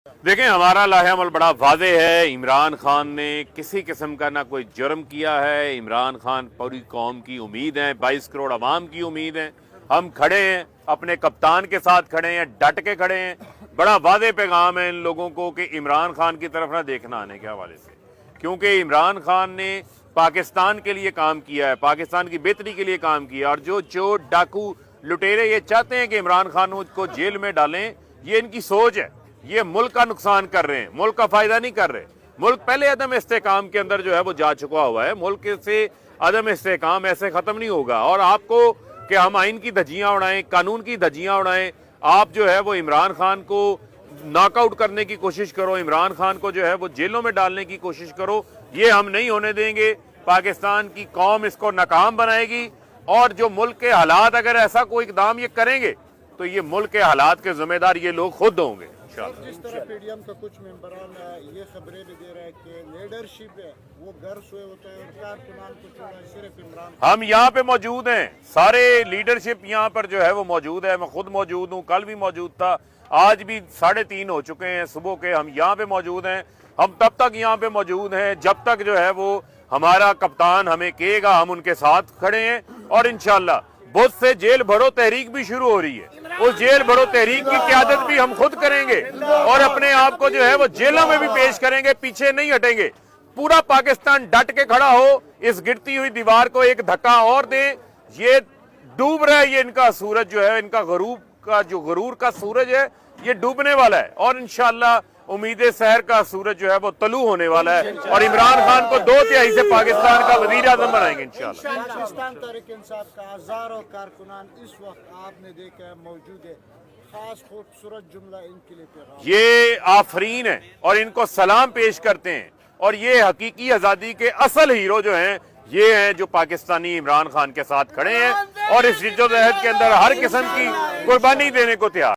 देखें, हमारा लाहेअमल बड़ा वाज़ेह है। इमरान खान ने किसी किस्म का ना कोई जुर्म किया है। इमरान खान पूरी कौम की उम्मीद है, 22 करोड़ अवाम की उम्मीद है। हम खड़े हैं, अपने कप्तान के साथ खड़े हैं, डट के खड़े हैं। बड़ा वाज़ेह पैगाम है इन लोगों को कि इमरान खान की तरफ ना देखना आने के हवाले से, क्योंकि इमरान खान ने पाकिस्तान के लिए काम किया है, पाकिस्तान की बेहतरी के लिए काम किया। और जो चोर डाकू लुटेरे ये चाहते हैं कि इमरान खान को जेल में डालें, ये इनकी सोच है। ये मुल्क का नुकसान कर रहे हैं, मुल्क का फायदा नहीं कर रहे। मुल्क पहले अदम इस्तेकाम के अंदर जो है वो जा चुका हुआ है। मुल्क से अदम इस्तेकाम ऐसे खत्म नहीं होगा। और आपको कि हम आइन की धज्जियां उड़ाएं, कानून की धज्जियां उड़ाएं, आप जो है वो इमरान खान को नॉकआउट करने की कोशिश करो, इमरान खान को जो है वो जेलों में डालने की कोशिश करो, ये हम नहीं होने देंगे। पाकिस्तान की कौम इसको नाकाम बनाएगी। और जो मुल्क के हालात, अगर ऐसा कोई इकदाम ये करेंगे तो ये मुल्क के हालात के जिम्मेदार ये लोग खुद होंगे। जिस तरह पीडीएम का कुछ मेंबरान ये खबरें भी दे रहे हैं कि लीडरशिप है वो घर सोए होते हैं और कारकुनान को छोड़ा सिर्फ इमरान। हम यहाँ पे मौजूद हैं, सारे लीडरशिप यहाँ पर जो है वो मौजूद है। मैं खुद मौजूद हूँ, कल भी मौजूद था, आज भी 3:30 हो चुके हैं सुबह के। हम यहाँ पे मौजूद हैं। हम तब तक यहाँ पे मौजूद हैं जब तक जो है वो हमारा कप्तान हमें कहेगा, हम उनके साथ खड़े हैं। और इंशाल्लाह बहुत से जेल भरो तहरीक भी शुरू हो रही है। उस जेल भरो तहरीक की क़यादत भी हम खुद करेंगे और अपने आप को जो है वो जेलों में भी पेश करेंगे, पीछे नहीं हटेंगे। पूरा पाकिस्तान डट के खड़ा हो, इस गिरती हुई दीवार को एक धक्का और दे। ये डूब रहा है, ये इनका सूरज जो है, इनका गरूर का सूरज है, ये डूबने वाला है। और इंशाल्लाह उम्मीद सहर का सूरज जो है वो तलू होने वाला है और इमरान खान को 2/3 से पाकिस्तान का वजीर आजम बनाएंगे इंशाल्लाह। पाकिस्तान तहरीक इंसाफ का हजारों कारकुनान इस वक्त आपने देखा है मौजूद है। खास खूबसूरत जुमला इनके लिए पैगाम, ये आफरीन है और इनको सलाम पेश करते हैं। और ये हकीकी आज़ादी के असल हीरो जो हैं, ये हैं जो पाकिस्तानी इमरान खान के साथ खड़े हैं और इस जिद्दोजहद के अंदर हर किस्म की कुर्बानी देने को तैयार।